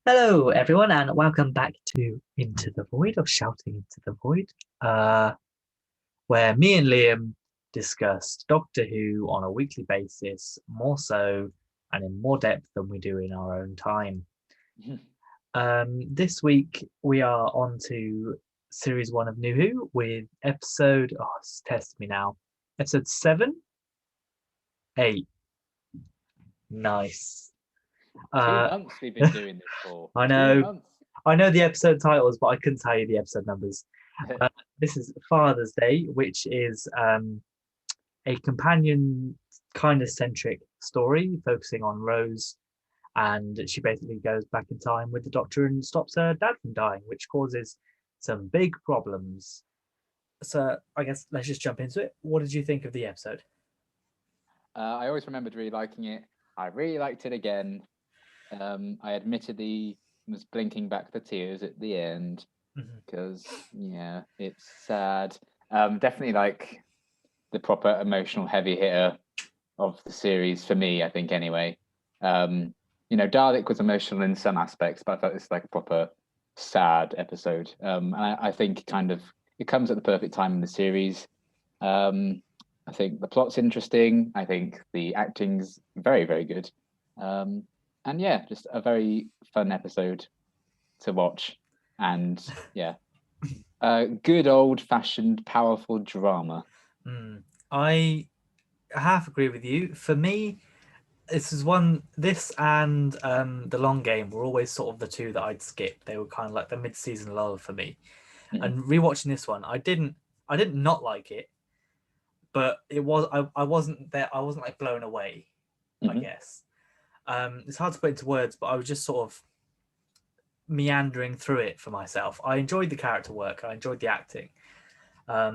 Hello, everyone, and welcome back to Into the Void or Shouting Into the Void, where me and Liam discuss Doctor Who on a weekly basis, more so and in more depth than we do in our own time. This week we are on to series one of New Who with episode, it's testing me now, episode 7, 8. Nice. 2 months we've been doing this for. I know. 2 months. I know the episode titles, but I couldn't tell you the episode numbers. This is Father's Day, which is a companion kind of centric story focusing on Rose, and she basically goes back in time with the Doctor and stops her dad from dying, which causes some big problems. So I guess let's just jump into it. What did you think of the episode? I always remembered really liking it. I really liked it again. I admittedly was blinking back the tears at the end because, it's sad. Definitely like the proper emotional heavy hitter of the series for me, I think, anyway. Dalek was emotional in some aspects, but I felt it's like a proper sad episode. And I think kind of it comes at the perfect time in the series. I think the plot's interesting. I think the acting's very, very good. And yeah, just a very fun episode to watch. And yeah, good old-fashioned, powerful drama. I half agree with you. For me, this and The Long Game were always sort of the two that I'd skip. They were kind of like the mid-season lull for me. And rewatching this one, I didn't not like it, but it was I wasn't there. I wasn't like blown away, I guess. It's hard to put into words, but I was just sort of meandering through it for myself. I enjoyed the character work. I enjoyed the acting. I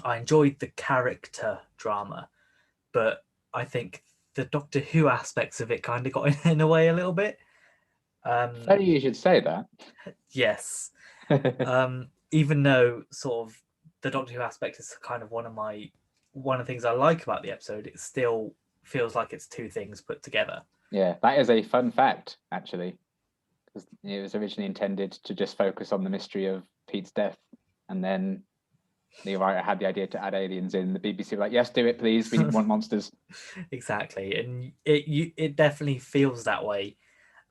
enjoyed the character drama, but I think the Doctor Who aspects of it kind of got in the way a little bit. Funny you should say that. Yes. Even though sort of the Doctor Who aspect is kind of one of the things I like about the episode, it still feels like it's two things put together. Yeah, that is a fun fact, actually. Because it was originally intended to just focus on the mystery of Pete's death, and then the writer had the idea to add aliens in. The BBC were like, "Yes, do it, please. We want monsters." Exactly, and it definitely feels that way.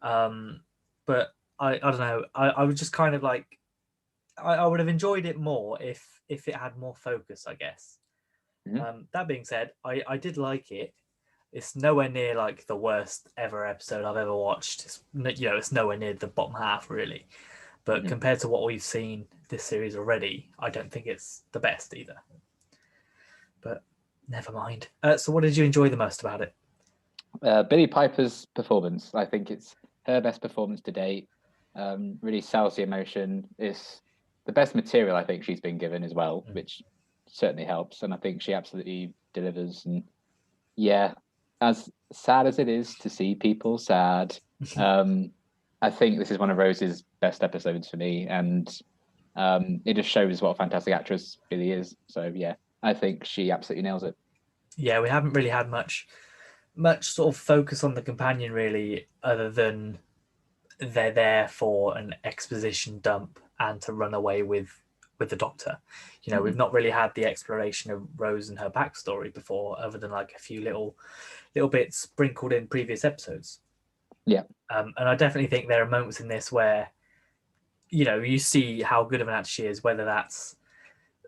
But I don't know. I was just kind of like, I would have enjoyed it more if it had more focus, I guess. That being said, I did like it. It's nowhere near like the worst ever episode I've ever watched. It's nowhere near the bottom half really. But compared to what we've seen this series already, I don't think it's the best either. But never mind. So what did you enjoy the most about it? Billie Piper's performance. I think it's her best performance to date. Really sells the emotion. It's the best material I think she's been given as well, which certainly helps. And I think she absolutely delivers. And yeah, as sad as it is to see people sad, I think this is one of Rose's best episodes for me. And it just shows what a fantastic actress Billie is. So yeah, I think she absolutely nails it. Yeah, we haven't really had much sort of focus on the companion really, other than they're there for an exposition dump and to run away with the Doctor. We've not really had the exploration of Rose and her backstory before, other than like a few little bits sprinkled in previous episodes. Yeah. And I definitely think there are moments in this where you see how good of an actor she is, whether that's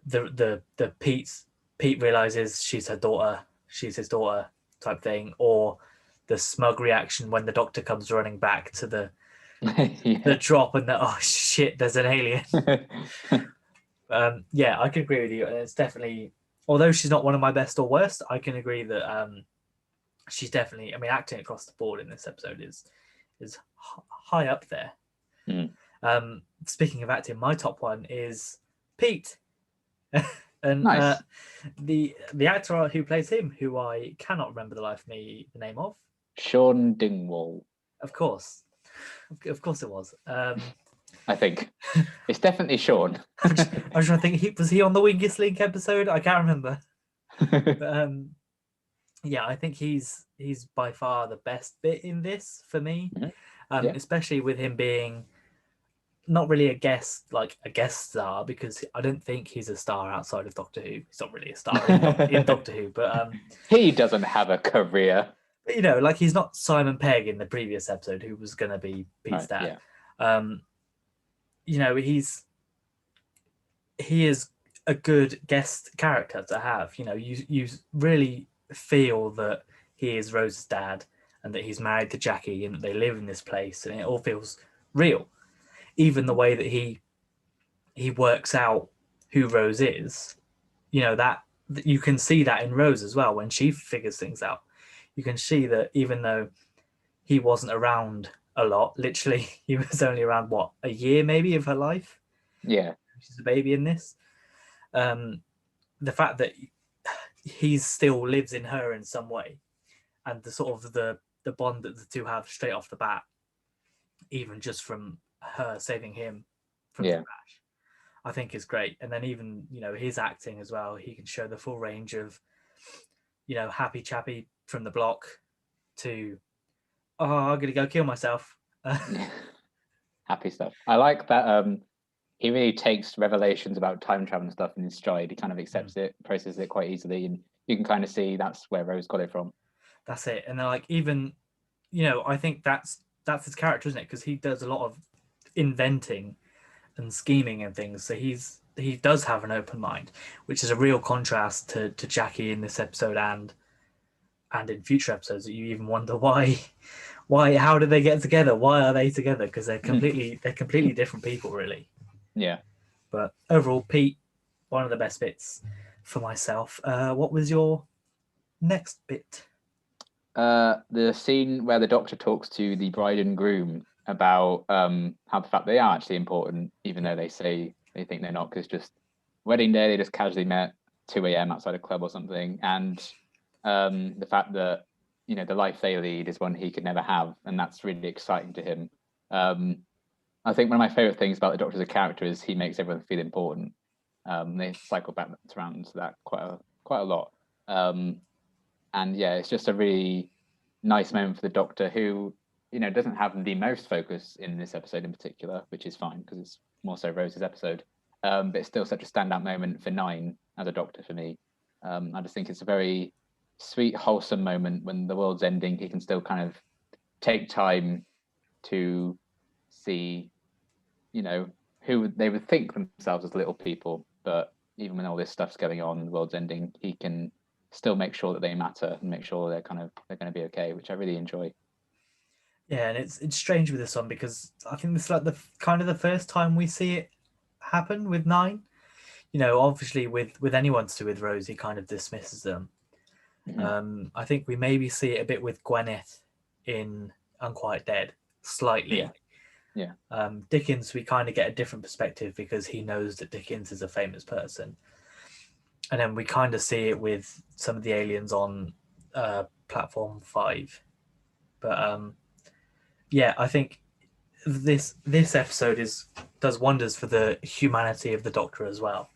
the Pete realizes she's his daughter type thing, or the smug reaction when the Doctor comes running back to the drop and oh shit, there's an alien. Yeah, I can agree with you. And it's definitely, although she's not one of my best or worst, I can agree that she's definitely, acting across the board in this episode is high up there. Speaking of acting, my top one is Pete. And nice. The actor who plays him, who I cannot remember the name of. Sean Dingwall. Of course it was. I think it's definitely Sean. I was trying to think, was he on the Wingus Link episode? I can't remember. But, yeah, I think he's by far the best bit in this for me. especially with him being not really a guest star, because I don't think he's a star outside of Doctor Who. He's not really a star in Doctor Who, but he doesn't have a career. But, like he's not Simon Pegg in the previous episode, who was going to be Pete's dad. Yeah. He is a good guest character to have. You really feel that he is Rose's dad and that he's married to Jackie and that they live in this place, and it all feels real. Even the way that he works out who Rose is, that you can see that in Rose as well when she figures things out. You can see that even though he wasn't around a lot, literally he was only around a year maybe of her life. Yeah, she's a baby in this. The fact that he still lives in her in some way, and the sort of the bond that the two have straight off the bat, even just from her saving him from the crash, I think is great. And then even his acting as well, he can show the full range of happy chappy from the block to I'm gonna go kill myself. Happy stuff. I like that he really takes revelations about time travel and stuff in his stride. He kind of accepts it, processes it quite easily, and you can kind of see that's where Rose got it from. That's it. And then even I think that's his character, isn't it? Because he does a lot of inventing and scheming and things, so he does have an open mind, which is a real contrast to Jackie in this episode and in future episodes, that you even wonder why how did they get together, why are they together, because they're completely different people, really. Yeah. But overall, Pete, one of the best bits for myself. What was your next bit? The scene where the Doctor talks to the bride and groom about how the fact they are actually important, even though they say they think they're not, because just wedding day, they just casually met 2 a.m. outside a club or something, and the fact that the life they lead is one he could never have, and that's really exciting to him. I think one of my favorite things about the Doctor as a character is he makes everyone feel important. They cycle back around to that quite a lot. And yeah, it's just a really nice moment for the Doctor, who doesn't have the most focus in this episode in particular, which is fine because it's more so Rose's episode. But it's still such a standout moment for 9 as a Doctor for me. I just think it's a very sweet, wholesome moment when the world's ending. He can still kind of take time to see, who they would think themselves as little people, but even when all this stuff's going on, the world's ending, he can still make sure that they matter and make sure they're going to be okay, which I really enjoy. Yeah, and it's strange with this one because I think this is like the first time we see it happen with 9. Obviously with anyone to do with Rose, he kind of dismisses them. Mm-hmm. I think we maybe see it a bit with Gwyneth in Unquiet Dead, slightly. Yeah. Dickens, we kind of get a different perspective because he knows that Dickens is a famous person. And then we kind of see it with some of the aliens on Platform 5. But yeah, I think this episode does wonders for the humanity of the Doctor as well,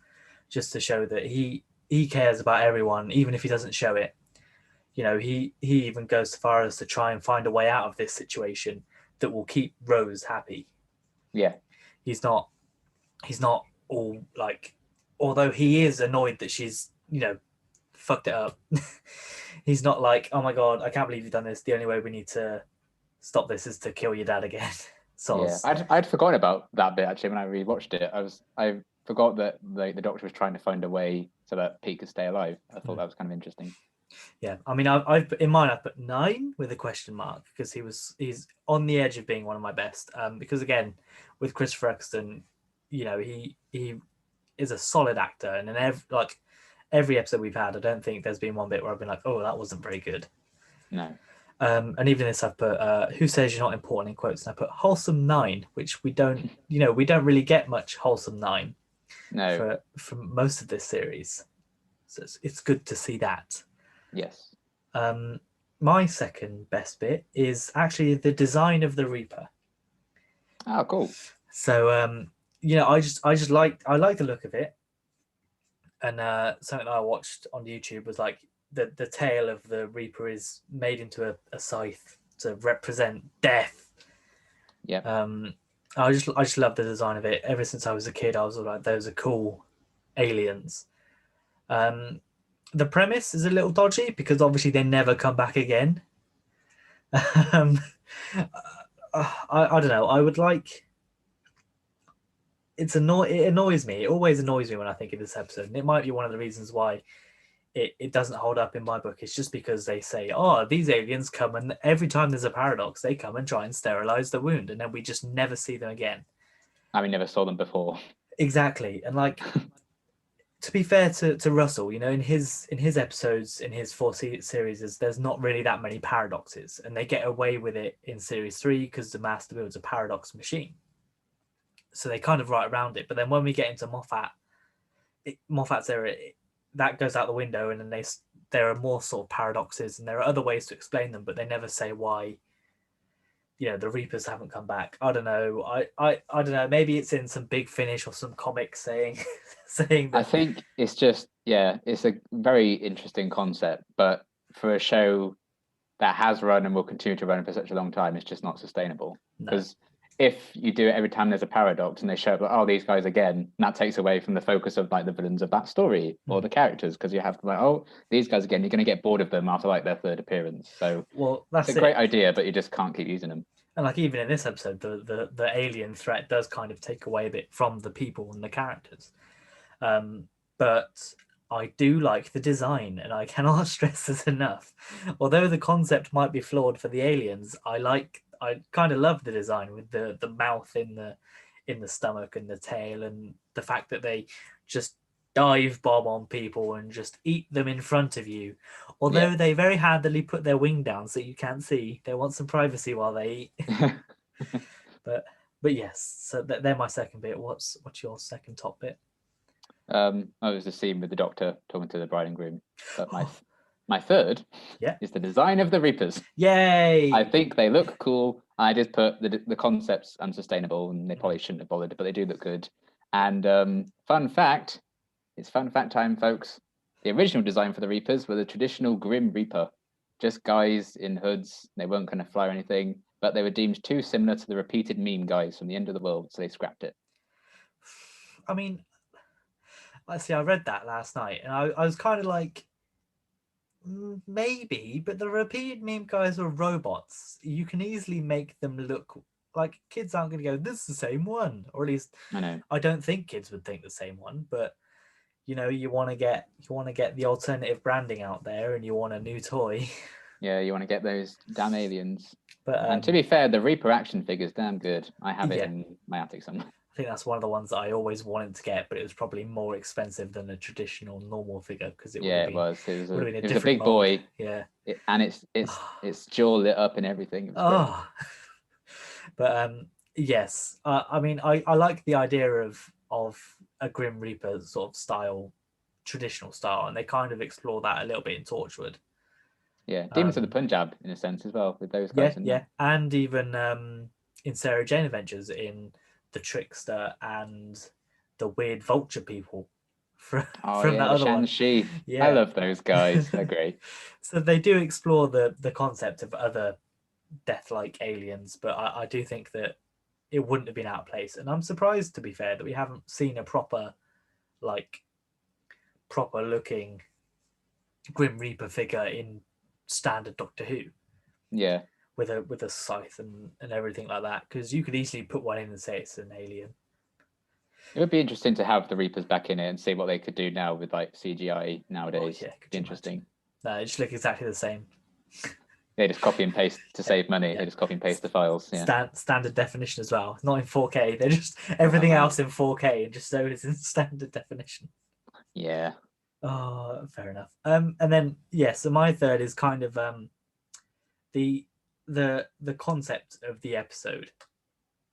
just to show that he cares about everyone, even if he doesn't show it. He even goes so far as to try and find a way out of this situation that will keep Rose happy. Yeah, he's not all like, although he is annoyed that she's fucked it up. He's not like, oh my god, I can't believe you've done this. The only way we need to stop this is to kill your dad again. Yeah, I'd forgotten about that bit actually when I rewatched it. I forgot that the Doctor was trying to find a way so that Pete could stay alive. I thought that was kind of interesting. Yeah, I mean, I've in mine I've put 9 with a question mark because he's on the edge of being one of my best. Because again, with Christopher Eccleston, he is a solid actor, and in every episode we've had, I don't think there's been one bit where I've been like, oh, that wasn't very good. No. And even this, I've put who says you're not important in quotes, and I put wholesome 9, which we don't really get much wholesome 9. No. For most of this series, so it's good to see that. Yes. My second best bit is actually the design of the Reaper. Oh, cool. So I like the look of it, and something that I watched on YouTube was like the tail of the Reaper is made into a scythe to represent death, Yeah. I just love the design of it. Ever since I was a kid, I was like, those are cool aliens. The premise is a little dodgy because obviously they never come back again. um, I don't know. I would like. It annoys me. It always annoys me when I think of this episode, and it might be one of the reasons why it doesn't hold up in my book. It's just because they say, oh, these aliens come, and every time there's a paradox, they come and try and sterilize the wound, and then we just never see them again. And we never saw them before. Exactly. And like, to be fair to Russell, you know, in his episodes, in his series, there's not really that many paradoxes, and they get away with it in series 3 because the Master builds a paradox machine. So they kind of write around it. But then when we get into Moffat's era, that goes out the window, and then there are more sort of paradoxes, and there are other ways to explain them, but they never say why. You know, the Reapers haven't come back. I don't know. I don't know. Maybe it's in some Big Finish or some comic saying that. I think it's just, it's a very interesting concept, but for a show that has run and will continue to run for such a long time, it's just not sustainable. Because if you do it every time there's a paradox and they show up like, oh, these guys again, that takes away from the focus of like the villains of that story or the characters, because you have to like, oh, these guys again, you're going to get bored of them after like their third appearance. So that's a great idea, but you just can't keep using them. And like even in this episode, the alien threat does kind of take away a bit from the people and the characters. But I do like the design, and I cannot stress this enough. Although the concept might be flawed for the aliens, I kind of love the design with the mouth in the stomach and the tail, and the fact that they just dive bomb on people and just eat them in front of you. Although they very handily put their wing down so you can't see. They want some privacy while they eat. but yes, so they're my second bit. What's your second top bit? I was the scene with the Doctor talking to the bride and groom. But my third is the design of the Reapers. Yay! I think they look cool. I just put the concepts unsustainable, and they probably shouldn't have bothered, but they do look good. And fun fact, it's fun fact time, folks. The original design for the Reapers were the traditional Grim Reaper, just guys in hoods. They weren't going to fly or anything, but they were deemed too similar to the repeated meme guys from the end of the world, so they scrapped it. I mean, let's see, I read that last night, and I was kind of like, maybe, but the repeated meme guys are robots. You can easily make them look like kids aren't going to go, this is the same one, or at least I know. I don't think kids would think the same one, but you know, you want to get the alternative branding out there, and you want a new toy. Yeah, you want to get those damn aliens. But and to be fair, the Reaper action figure's damn good. I have it in my attic somewhere. I think that's one of the ones that I always wanted to get, but it was probably more expensive than a traditional normal figure because it was a big boy. Yeah, and it's jaw lit up and everything. But yes, I mean, I like the idea of a Grim Reaper sort of style, traditional style, and they kind of explore that a little bit in Torchwood. Yeah, Demons of the Punjab in a sense as well with those guys. And even in Sarah Jane Adventures in the Trickster and the weird vulture people from that other one. Yeah, I love those guys. They're great. So they do explore the concept of other death-like aliens, but I do think that it wouldn't have been out of place. And I'm surprised, to be fair, that we haven't seen a proper looking Grim Reaper figure in standard Doctor Who. Yeah. With a scythe and everything like that, because you could easily put one in and say it's an alien. It would be interesting to have the Reapers back in it and see what they could do now with like CGI nowadays. Interesting. No, they just look exactly the same. They just copy and paste to save money. They just copy and paste the files. Yeah. Standard definition as well, not in 4K. They're just everything else in 4K and just so it's in standard definition. Yeah. Oh, fair enough. And then so my third is kind of the concept of the episode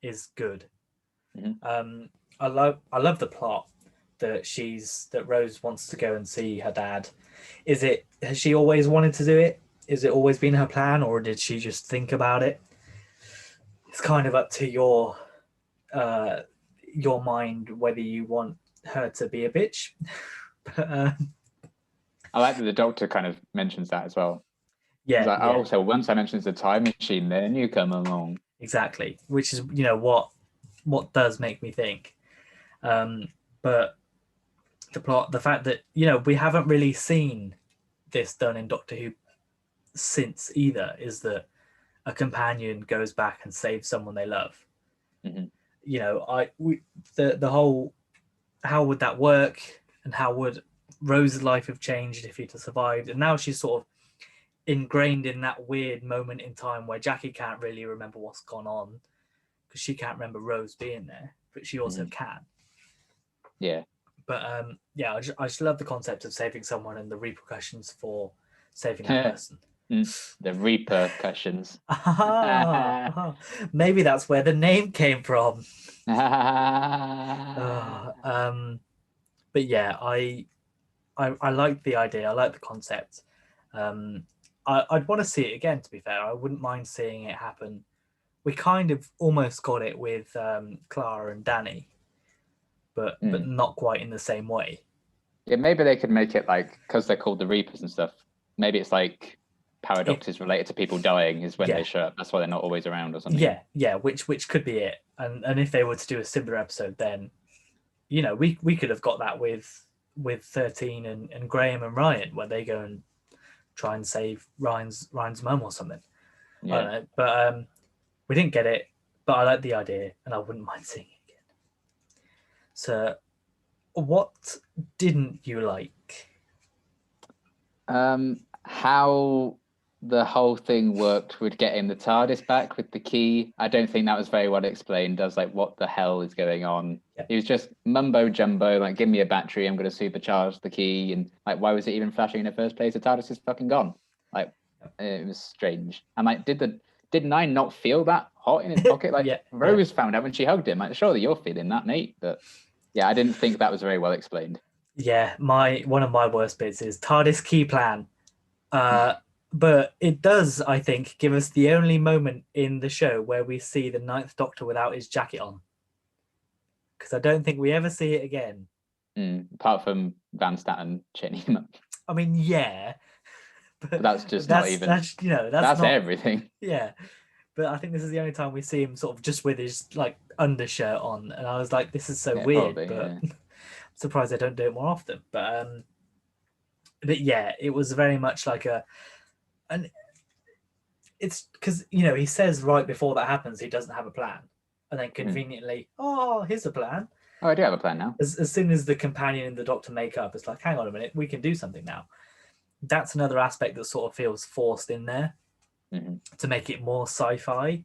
is good. Mm-hmm. I love the plot that Rose wants to go and see her dad. Has she always wanted to do it? Is it always been her plan, or did she just think about it? It's kind of up to your mind whether you want her to be a bitch. But, I like that the Doctor kind of mentions that as well. Yeah. Also, once I mentioned the time machine, then you come along. exactly, which is what does make me think. But the fact that we haven't really seen this done in Doctor Who since either, is that a companion goes back and saves someone they love. Mhm. The whole, how would that work, and how would Rose's life have changed if he'd have survived? And now she's sort of ingrained in that weird moment in time where Jackie can't really remember what's gone on because she can't remember Rose being there, but she also can. Yeah. But yeah, I just love the concept of saving someone and the repercussions for saving that person. The repercussions. Maybe that's where the name came from. But yeah, I like the idea. I like the concept. I'd want to see it again, to be fair. I wouldn't mind seeing it happen. We kind of almost got it with Clara and Danny, but not quite in the same way. Yeah, maybe they could make it like, because they're called the Reapers and stuff, maybe it's like paradoxes related to people dying is when they show up. That's why they're not always around or something. Yeah, which could be it. And if they were to do a similar episode, then we could have got that with 13 and Graham and Ryan, where they go and try and save Ryan's mum or something. Yeah. I don't know, but we didn't get it. But I like the idea, and I wouldn't mind seeing it again. So, what didn't you like? How the whole thing worked with getting the TARDIS back with the key. I don't think that was very well explained. I was like, what the hell is going on? Yeah. It was just mumbo jumbo, like, give me a battery, I'm going to supercharge the key. And like, why was it even flashing in the first place? The TARDIS is fucking gone. Like, it was strange. And like, did Nine not feel that hot in his pocket? Like, Rose found out when she hugged him. Like, surely you're feeling that, mate. But yeah, I didn't think that was very well explained. Yeah, one of my worst bits is TARDIS key plan. But it does, I think, give us the only moment in the show where we see the Ninth Doctor without his jacket on. Because I don't think we ever see it again. Apart from Van Statten chinning him up. I mean, yeah. But that's just not even... That's not everything. Yeah. But I think this is the only time we see him sort of just with his like undershirt on. And I was like, this is so weird. Probably, but I'm surprised they don't do it more often. But yeah, it was very much like and it's because he says right before that happens he doesn't have a plan, and then conveniently, here's a plan. I do have a plan now. As soon as the companion and the Doctor make up, it's like, hang on a minute, we can do something now. That's another aspect that sort of feels forced in there to make it more sci-fi.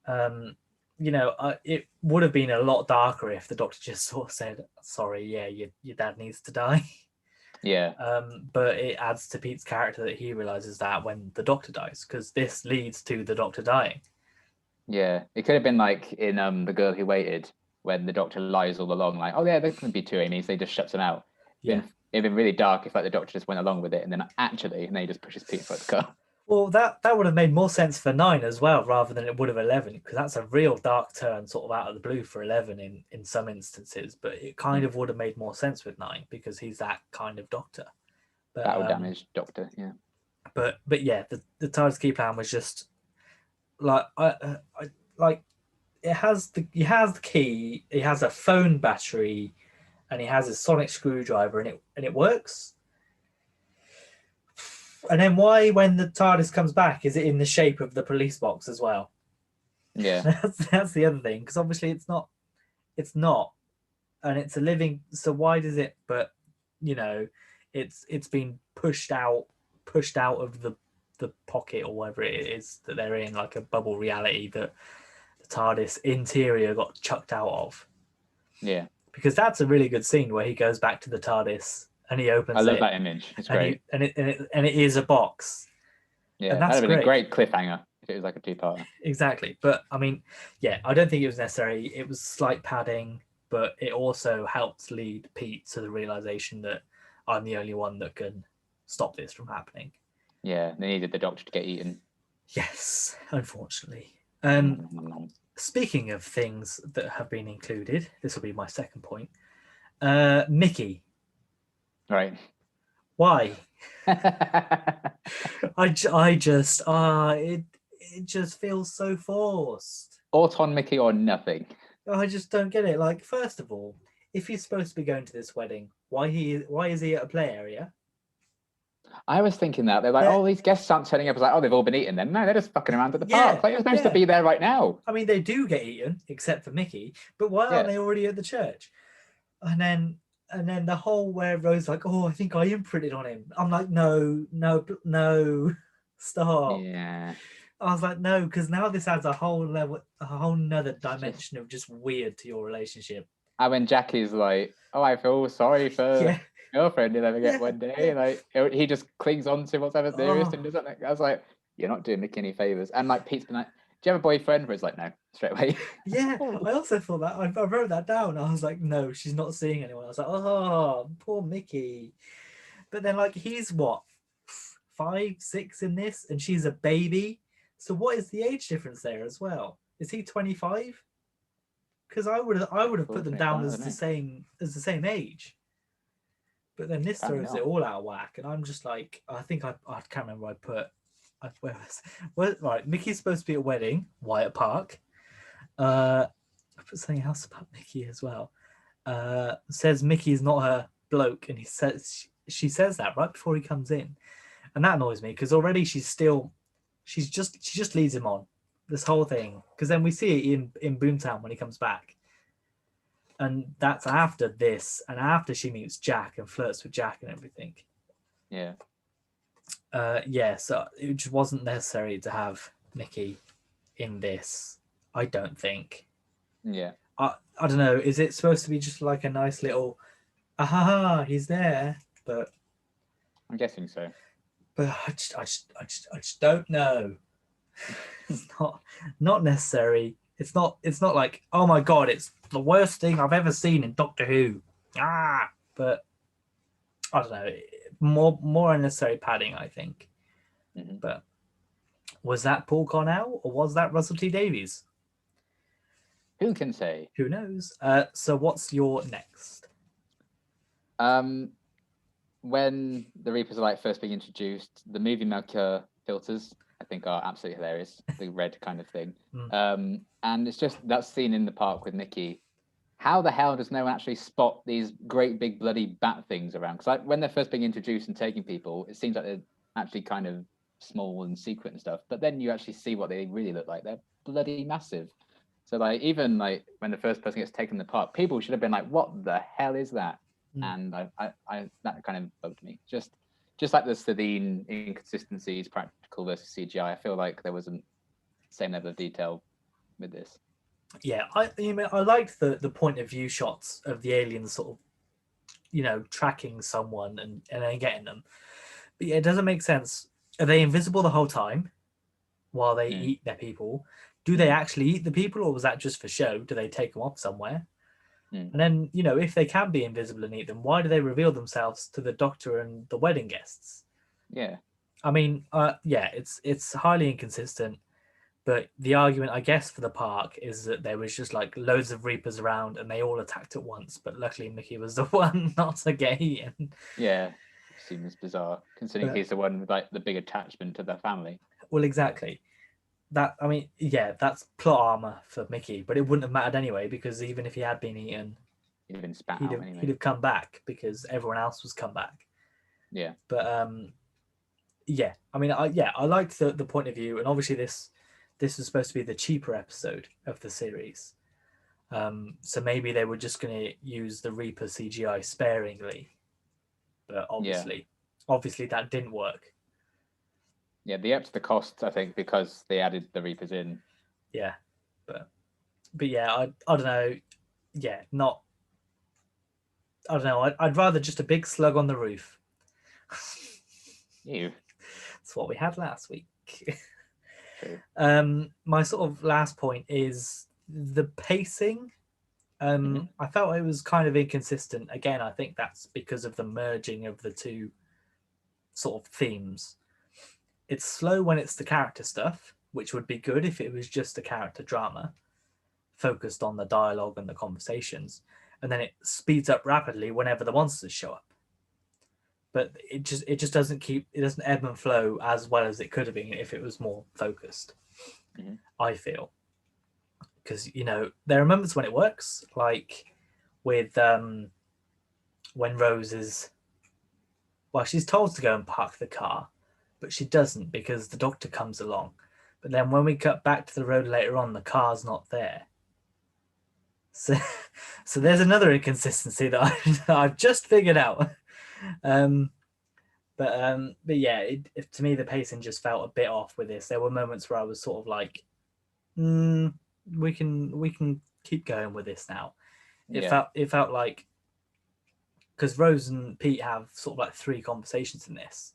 It would have been a lot darker if the Doctor just sort of said, sorry, yeah, your dad needs to die. Yeah. But it adds to Pete's character that he realizes that when the Doctor dies, because this leads to the Doctor dying. Yeah, it could have been like in The Girl Who Waited, when the Doctor lies all along, like, oh yeah, there can be two Amy's, they just shuts them out. Yeah. It'd been really dark if like the Doctor just went along with it, and then he just pushes Pete for the car. Well, that would have made more sense for 9 as well, rather than it would have 11, because that's a real dark turn sort of out of the blue for 11 in some instances, but it kind of would have made more sense with 9 because he's that kind of Doctor. But, battle damaged Doctor, yeah. But yeah, the TARDIS key plan was just like I like it has the key, it has a phone battery, and he has a sonic screwdriver, and it works. And then why, when the TARDIS comes back, is it in the shape of the police box as well? Yeah, that's the other thing, because obviously it's not, and it's a living. So why does it? But it's been pushed out of the pocket or whatever it is that they're in, like a bubble reality that the TARDIS interior got chucked out of. Yeah, because that's a really good scene where he goes back to the TARDIS. And he opens it. I love that image. It's great. And it is a box. Yeah, that would have been a great cliffhanger if it was like a two-parter. Exactly. But I mean, yeah, I don't think it was necessary. It was slight padding, but it also helped lead Pete to the realization that I'm the only one that can stop this from happening. Yeah, they needed the Doctor to get eaten. Yes, unfortunately. Speaking of things that have been included, this will be my second point. Mickey. Right. Why? I just it it just feels so forced. Auton Mickey or nothing. I just don't get it. Like, first of all, if he's supposed to be going to this wedding, why is he at a play area? I was thinking that. They're like, oh, these guests aren't turning up. I was like, oh, they've all been eaten then. No, they're just fucking around at the park. Like, you're supposed to be there right now. I mean, they do get eaten, except for Mickey, but why aren't they already at the church? And then the whole where Rose like, oh, I think I imprinted on him. I'm like, no, stop. Yeah. I was like, no, because now this adds a whole nother dimension of just weird to your relationship. And when Jackie's like, oh, I feel sorry for girlfriend you'll ever get one day. Like, he just clings on to whatever's nearest and does something. I was like, you're not doing Mickey any favors. And like Pete's been like, do you have a boyfriend? Where it's like, no, straight away. Yeah, I also thought that. I wrote that down. I was like, no, she's not seeing anyone. I was like, oh, poor Mickey. But then, like, he's what, 5, 6 in this, and she's a baby. So what is the age difference there as well? Is he 25? Because I would have put them down as the same age. But then this throws it all out of whack, and I'm just like, I think I can't remember. Right, Mickey's supposed to be at a wedding, Wyatt Park. I put something else about Mickey as well. Says Mickey's not her bloke, and she says that right before he comes in, and that annoys me because already she just leads him on this whole thing, because then we see it in Boomtown when he comes back, and that's after this and after she meets Jack and flirts with Jack and everything. Yeah. So it just wasn't necessary to have Mickey in this, I don't think. Yeah. I don't know. Is it supposed to be just like a nice little, he's there? But I'm guessing so. But I just don't know. It's not necessary. It's not like, oh my god, it's the worst thing I've ever seen in Doctor Who. But I don't know. More unnecessary padding, I think. Mm-hmm. But was that Paul Cornell or was that Russell T Davies? Who can say? Who knows? So what's your next? When the Reapers are like first being introduced, the movie maker filters I think are absolutely hilarious. The red kind of thing. And it's just that scene in the park with Mickey. How the hell does no one actually spot these great big bloody bat things around? Because like when they're first being introduced and taking people, it seems like they're actually kind of small and secret and stuff. But then you actually see what they really look like. They're bloody massive. So like even like when the first person gets taken in the park, people should have been like, "What the hell is that?" And I that kind of bugged me. Just like the Sabine inconsistencies, practical versus CGI. I feel like there wasn't the same level of detail with this. Yeah, I liked the point of view shots of the aliens sort of, tracking someone and then getting them. But yeah, it doesn't make sense. Are they invisible the whole time while they eat their people? Do they actually eat the people, or was that just for show? Do they take them off somewhere? And then, if they can be invisible and eat them, why do they reveal themselves to the Doctor and the wedding guests? Yeah. I mean, it's highly inconsistent. But the argument, I guess, for the park is that there was just like loads of Reapers around and they all attacked at once. But luckily, Mickey was the one not to get eaten. Yeah, seems bizarre considering he's the one with like the big attachment to their family. Well, exactly. That's plot armor for Mickey, but it wouldn't have mattered anyway because even if he had been eaten, he'd have been spat out anyway. He'd have come back because everyone else was come back. Yeah. But I liked the point of view, and obviously this is supposed to be the cheaper episode of the series. So maybe they were just going to use the Reaper CGI sparingly. But obviously that didn't work. Yeah, they upped the cost, I think, because they added the Reapers in. Yeah. But yeah, I don't know. Yeah, not... I don't know. I'd rather just a big slug on the roof. Ew. That's what we had last week. My sort of last point is the pacing. I felt it was kind of inconsistent. Again, I think that's because of the merging of the two sort of themes. It's slow when it's the character stuff, which would be good if it was just a character drama focused on the dialogue and the conversations, and then it speeds up rapidly whenever the monsters show up. But it just doesn't ebb and flow as well as it could have been if it was more focused. I feel, because there are moments when it works, like with when Rose is, well, she's told to go and park the car, but she doesn't because the doctor comes along. But then when we cut back to the road later on, the car's not there. So, so there's another inconsistency that I've just figured out. But yeah, to me the pacing just felt a bit off with this. There were moments where I was sort of like, we can keep going with this now. It felt like, because Rose and Pete have sort of like 3 conversations in this,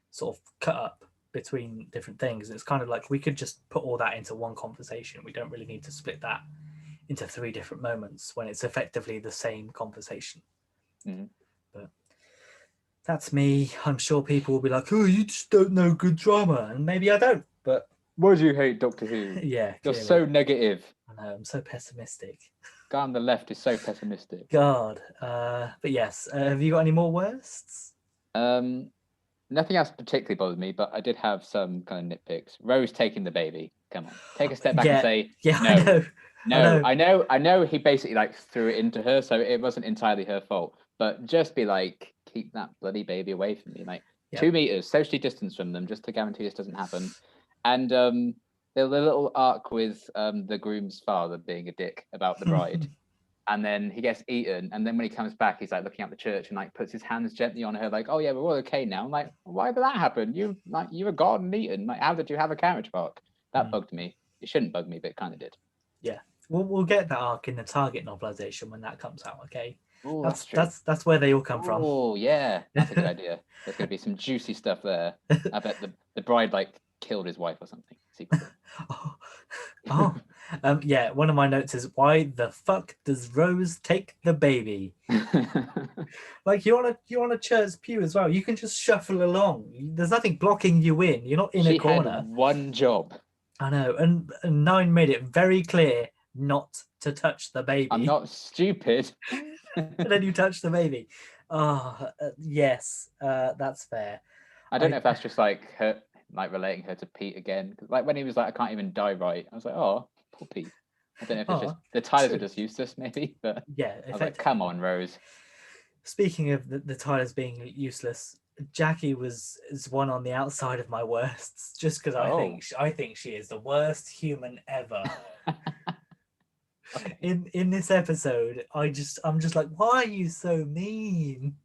sort of cut up between different things. It's kind of like we could just put all that into one conversation. We don't really need to split that into 3 different moments when it's effectively the same conversation. But that's me. I'm sure people will be like, oh, you just don't know good drama. And maybe I don't, but... Why do you hate Doctor Who? Yeah, you're so negative. I know, I'm so pessimistic. Guy on the left is so pessimistic. God. But yes, have you got any more worsts? Nothing else particularly bothered me, but I did have some kind of nitpicks. Rose taking the baby. Come on, take a step back and say, no. I know. He basically like threw it into her, so it wasn't entirely her fault. But just be like, keep that bloody baby away from me, like 2 meters, socially distance from them, just to guarantee this doesn't happen. And the little arc with the groom's father being a dick about the bride. And then he gets eaten, and then when he comes back, he's like looking at the church and like puts his hands gently on her, like, "Oh yeah, we're all okay now." I'm like, why did that happen? You were gone and eaten. Like, how did you have a character arc? That bugged me. It shouldn't bug me, but it kind of did. Yeah, we'll get that arc in the Target novelization when that comes out. Okay, Ooh, that's where they all come from. Oh yeah, that's a good idea. There's gonna be some juicy stuff there. I bet the bride like killed his wife or something secretly. Yeah, one of my notes is, why the fuck does Rose take the baby? Like, you're on a church pew as well. You can just shuffle along. There's nothing blocking you in. You're not in a corner. She had one job. I know, and 9 made it very clear not to touch the baby. I'm not stupid. And then you touch the baby. Yes, that's fair. I don't know if that's just like her, like relating her to Pete again. Like when he was like, I can't even die right. I was like, oh, poor Pete. I don't know if it's just the Tylers are just useless, maybe. But yeah, I was like, come on, Rose. Speaking of the Tylers being useless, Jackie is one on the outside of my worsts, just because I think she is the worst human ever. Okay. In this episode, I'm just like, why are you so mean?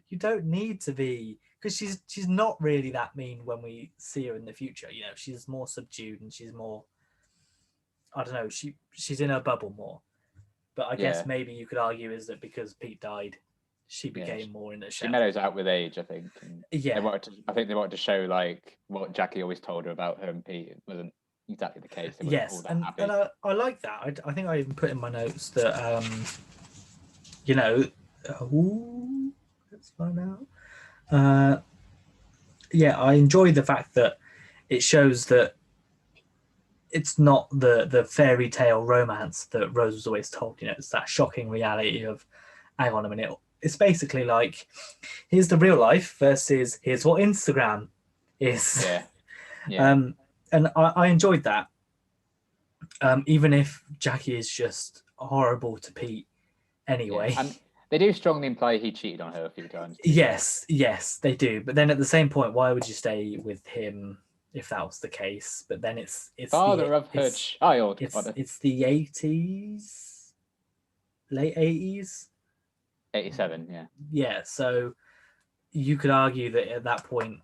You don't need to be, because she's not really that mean when we see her in the future. She's more subdued and she's more, I don't know, she's in her bubble more. But I guess maybe you could argue is that because Pete died, she became more in the shadow. She mellows out with age, I think. And I think they wanted to show like what Jackie always told her about her and Pete. It wasn't exactly the case. Yes, and I like that. I think I even put in my notes that let's find out. I enjoy the fact that it shows that it's not the fairy tale romance that Rose was always told. It's that shocking reality of, hang on a minute, it's basically like, here's the real life versus here's what Instagram is. And I enjoyed that. Even if Jackie is just horrible to Pete anyway. And they do strongly imply he cheated on her a few times. Yes, they do. But then at the same point, why would you stay with him if that was the case? But then it's father of her child. It's the 80s, late 80s. 87, yeah. Yeah, so you could argue that at that point,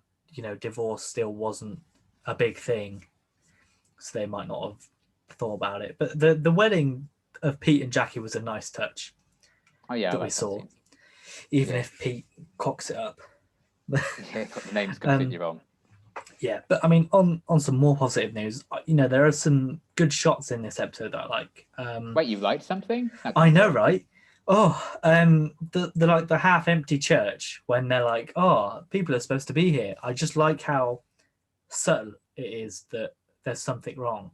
divorce still wasn't a big thing. So they might not have thought about it. But the wedding of Pete and Jackie was a nice touch. Oh yeah, that we saw. Even if Pete cocks it up. The name's completely wrong. Yeah, but I mean, on some more positive news, there are some good shots in this episode that I like. Wait, you liked something? I know, right? The half-empty church, when they're like, oh, people are supposed to be here. I just like how subtle it is that there's something wrong.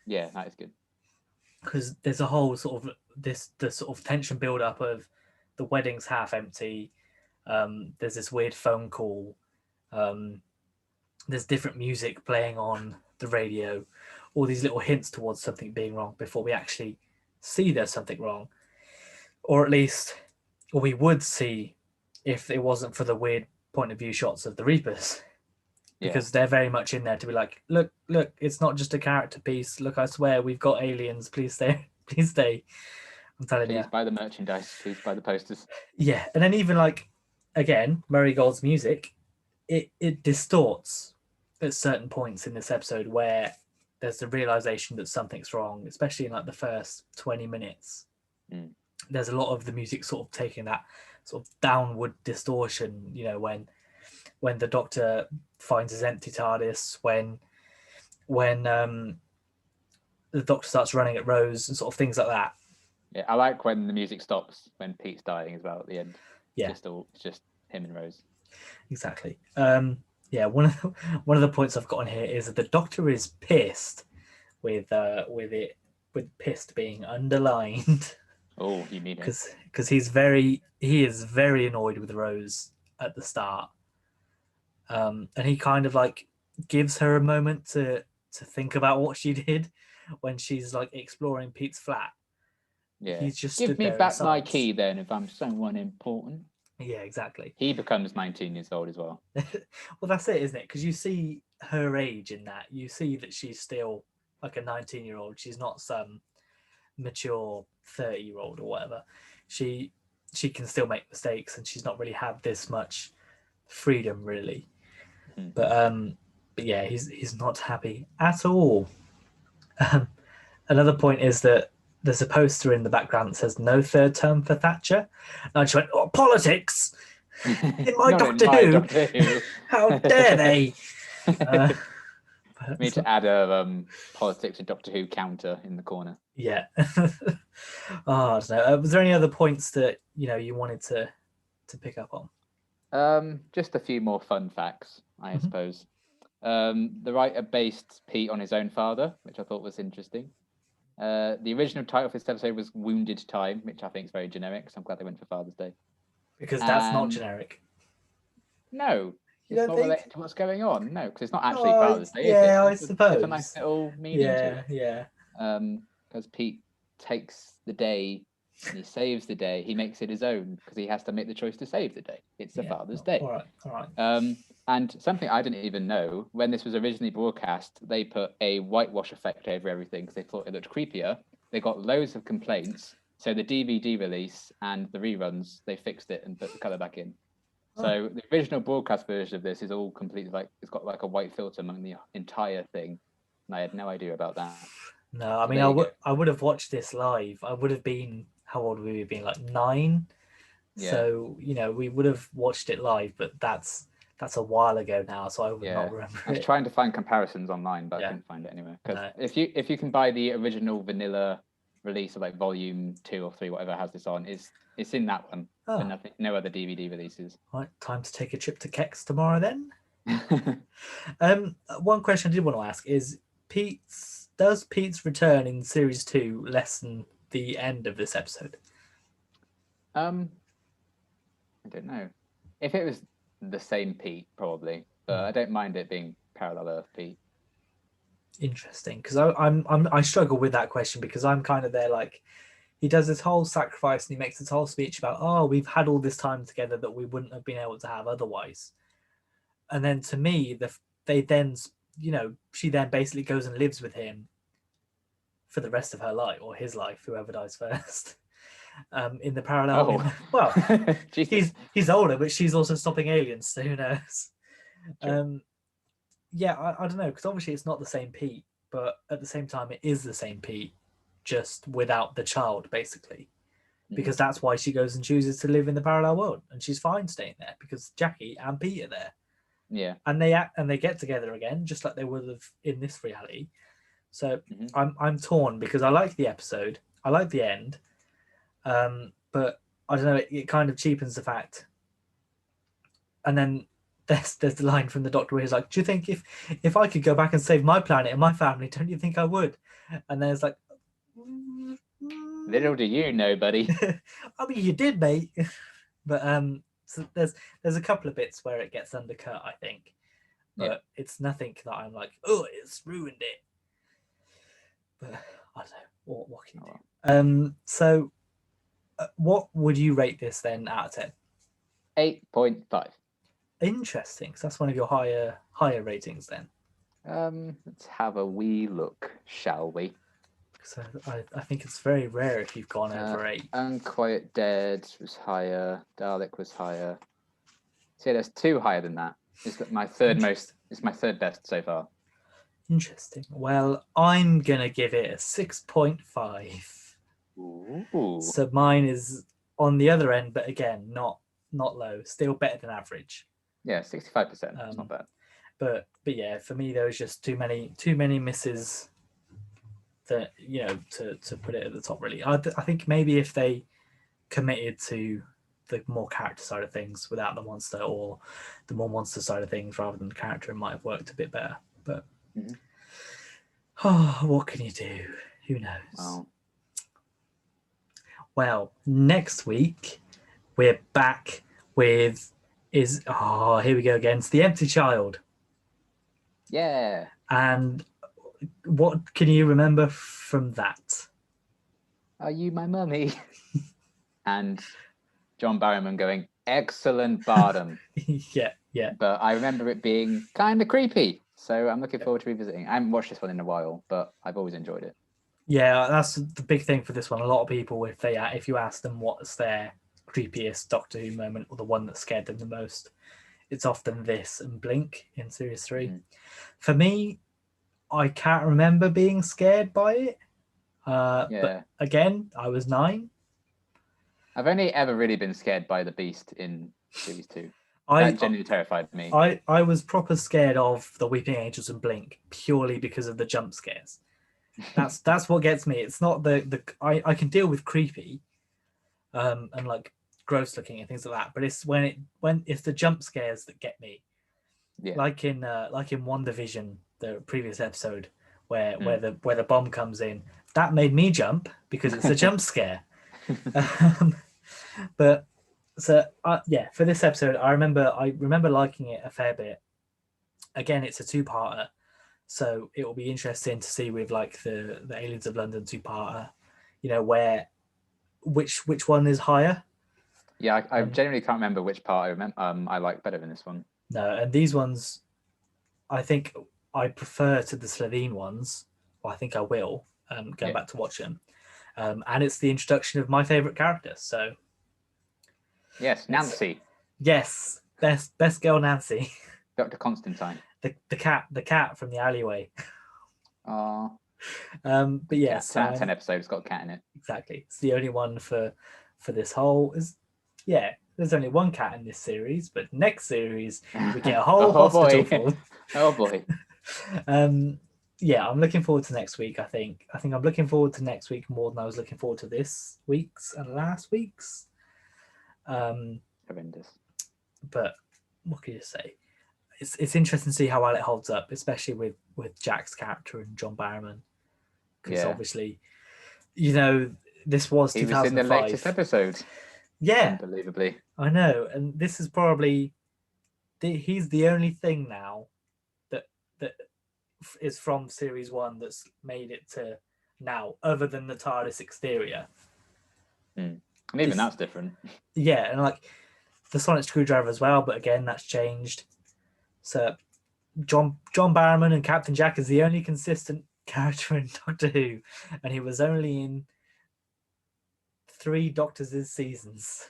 Yeah, that is good. Because there's a whole sort of the sort of tension build up of the wedding's half empty. There's this weird phone call. There's different music playing on the radio. all these little hints towards something being wrong before we actually see there's something wrong, or at least, or we would see if it wasn't for the weird point of view shots of the Reapers, because they're very much in there to be like, look, it's not just a character piece. Look, I swear we've got aliens. Please stay, please stay. I'm telling you. Please buy the merchandise. Please buy the posters. Yeah, and then even like, again, Murray Gold's music, it distorts at certain points in this episode where there's the realization that something's wrong, especially in like the first 20 minutes. There's a lot of the music sort of taking that sort of downward distortion, you know, when the Doctor finds his empty TARDIS, when the Doctor starts running at Rose and sort of things like that. Yeah, I like when the music stops when Pete's dying as well at the end. Yeah, it's just him and Rose. Exactly. Yeah, one of the points I've got on here is that the Doctor is pissed with pissed being underlined. Oh, you mean it? Because he is very annoyed with Rose at the start, and he kind of like gives her a moment to think about what she did when she's like exploring Pete's flat. Yeah, he's just give me back my key then if I'm someone important. Yeah, exactly. He becomes 19 years old as well. Well, that's it, isn't it? Because you see her age in that. You see that she's still like a 19-year-old. She's not some mature 30-year-old or whatever. She can still make mistakes, and she's not really had this much freedom, really. But yeah, he's not happy at all. Another point is that there's a poster in the background that says "No third term for Thatcher." And I just went, "Oh, politics! In my Doctor Who! How dare they?" We need to add a politics and Doctor Who counter in the corner. Yeah. I don't know. Was there any other points that you wanted to pick up on? Just a few more fun facts, I suppose. The writer based Pete on his own father, which I thought was interesting. The original title for this episode was Wounded Time, which I think is very generic, so I'm glad they went for Father's Day. Because that's not generic. No. It's not related to what's going on. No, because it's not actually Father's Day, yeah, is it? I suppose. It's a nice little meaning to it. Yeah. Because Pete takes the day and he saves the day. He makes it his own because he has to make the choice to save the day. It's the Father's Day. All right. And something I didn't even know, when this was originally broadcast, they put a whitewash effect over everything because they thought it looked creepier. They got loads of complaints. So the DVD release and the reruns, they fixed it and put the colour back in. So the original broadcast version of this is all completely it's got like a white filter among the entire thing. And I had no idea about that. No, I mean, I would have watched this live. I would have been, how old would we have been? Like 9. Yeah. So, we would have watched it live, but that's a while ago now, so I would not remember it. I was trying to find comparisons online, but I couldn't find it anywhere. Because if you can buy the original vanilla release of like volume 2 or 3, whatever has this on, it's in that one. But no other DVD releases. Right, time to take a trip to Kex tomorrow then. One question I did want to ask is does Pete's return in series 2 lessen the end of this episode? I don't know. If it was the same Pete, probably, but I don't mind it being parallel Earth Pete. Interesting, because I struggle with that question because I'm kind of there like, he does this whole sacrifice and he makes this whole speech about, we've had all this time together that we wouldn't have been able to have otherwise. And then to me, she then basically goes and lives with him for the rest of her life, or his life, whoever dies first. In the parallel. Well, he's older, but she's also stopping aliens, so who knows? Sure. I don't know, because obviously it's not the same Pete, but at the same time it is the same Pete, just without the child, basically. Because that's why she goes and chooses to live in the parallel world, and she's fine staying there because Jackie and Pete are there. Yeah. And they get together again, just like they would have in this reality. So I'm torn because I like the episode, I like the end, but I don't know, it kind of cheapens the fact. And then there's the line from the Doctor where he's like, "Do you think if I could go back and save my planet and my family, don't you think I would?" And then it's like, little do you know, buddy. I mean, you did, mate. But so there's a couple of bits where it gets undercut, I think, but it's nothing that I'm like, oh, it's ruined it. But I don't know. What can you Oh, do? well. So what would you rate this then out of 10? 8.5. Interesting. So that's one of your higher ratings then. Let's have a wee look, shall we? So I think it's very rare if you've gone over 8. Unquiet Dead was higher. Dalek was higher. See, there's 2 higher than that. It's my third most. It's my third best so far. Interesting. Well, I'm gonna give it a 6.5. Ooh. So mine is on the other end, but again, not low. Still better than average. Yeah, 65%. It's not bad. But yeah, for me there was just too many misses that, you know, to put it at the top really. I think maybe if they committed to the more character side of things without the monster, or the more monster side of things rather than the character, it might have worked a bit better. But what can you do? Who knows? Well, next week we're back with here we go again. It's The Empty Child. Yeah. And what can you remember from that? Are you my mummy? And John Barrowman going, excellent Bardem. Yeah. But I remember it being kind of creepy. So I'm looking forward to revisiting. I haven't watched this one in a while, but I've always enjoyed it. Yeah, that's the big thing for this one. A lot of people, if you ask them what's their creepiest Doctor Who moment, or the one that scared them the most, it's often this and Blink in Series 3. For me, I can't remember being scared by it. But again, I was 9. I've only ever really been scared by the Beast in Series 2. That genuinely terrified me. I was proper scared of the Weeping Angels and Blink purely because of the jump scares. That's what gets me. It's not I can deal with creepy, and like gross looking and things like that, but it's when it's the jump scares that get me. Yeah. Like in WandaVision, the previous episode where the bomb comes in, that made me jump because it's a jump scare. But so yeah, for this episode, I remember liking it a fair bit. Again, it's a 2-parter, so it will be interesting to see with like the Aliens of London 2-parter, you know, which one is higher. Yeah, I genuinely can't remember which part I remember. I like better than this one. No, and these ones, I think I prefer to the Slitheen ones. Well, I think I will go back to watch them. And it's the introduction of my favorite character. So yes, Nancy. Yes, best girl Nancy. Dr. Constantine. The cat from the alleyway. Oh. But yes, 10 episodes got a cat in it. Exactly. It's the only one for this whole there's only one cat in this series, but next series we get a whole hospital full. Oh boy. Yeah, I'm looking forward to next week. I think I'm looking forward to next week more than I was looking forward to this week's and last week's. Horrendous. But what can you say? It's interesting to see how well it holds up, especially with Jack's character and John Barrowman, because obviously, you know, this was 2005. He was in the latest episode. Yeah, unbelievably. I know, and this is probably he's the only thing now that is from Series 1 that's made it to now, other than the TARDIS exterior. And even that's different. Yeah, and like the sonic screwdriver as well, but again, that's changed. So John Barrowman and Captain Jack is the only consistent character in Doctor Who, and he was only in 3 Doctors' seasons.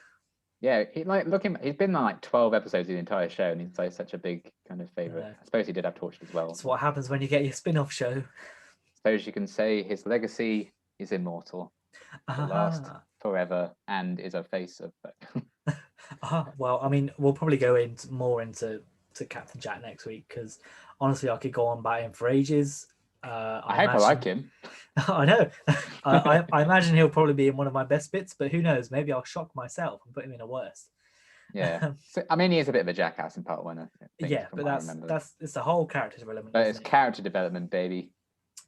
Yeah, he's been on like 12 episodes of the entire show, and he's like such a big kind of favorite. I suppose he did have Torchwood as well. That's what happens when you get your spin-off show. I suppose you can say his legacy is immortal, will last forever, and is a face of. Well, I mean, we'll probably go more into Captain Jack next week, because honestly, I could go on about him for ages. I hope I like him. I know. I imagine he'll probably be in one of my best bits, but who knows? Maybe I'll shock myself and put him in a worst. Yeah, so, I mean, he is a bit of a jackass in part 1. I think, yeah, but it's the whole character development. But it's character development, baby.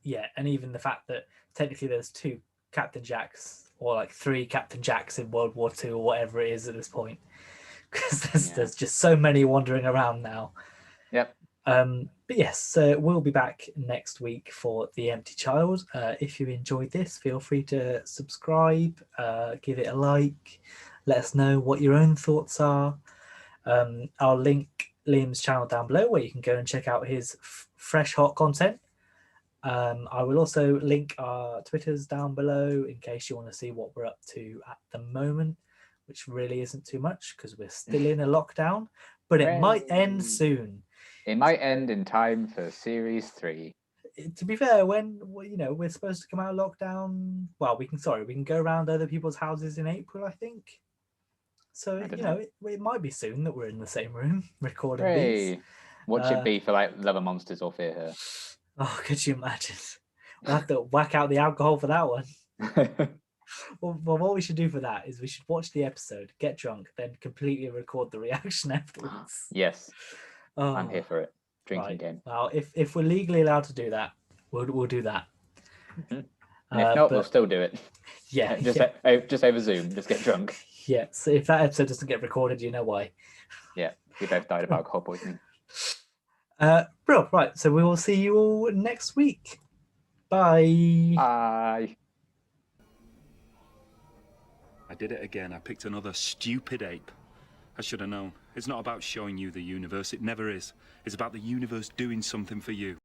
Yeah, and even the fact that technically there's 2 Captain Jacks, or like 3 Captain Jacks in World War II, or whatever it is at this point, because there's just so many wandering around now. Yep. But yes, we'll be back next week for The Empty Child. If you enjoyed this, feel free to subscribe, give it a like, let us know what your own thoughts are. I'll link Liam's channel down below where you can go and check out his fresh hot content. I will also link our Twitters down below in case you want to see what we're up to at the moment, which really isn't too much because we're still in a lockdown, but it might end soon. It might end in time for Series 3. To be fair, when we're supposed to come out of lockdown, well, we can go around other people's houses in April, I think. So it might be soon that we're in the same room recording these. What should it be for like Love and Monsters or Fear Her? Oh, could you imagine? We'll have to whack out the alcohol for that one. Well, what we should do for that is we should watch the episode, get drunk, then completely record the reaction afterwards. Yes, I'm here for it. Drinking game. Well, if we're legally allowed to do that, we'll do that. Mm-hmm. And if not, we'll still do it. Yeah, just over Zoom. Just get drunk. Yeah. So if that episode doesn't get recorded, you know why. Yeah, we both died of alcohol poisoning. Bro, right. So we will see you all next week. Bye. Bye. I did it again. I picked another stupid ape. I should have known. It's not about showing you the universe. It never is. It's about the universe doing something for you.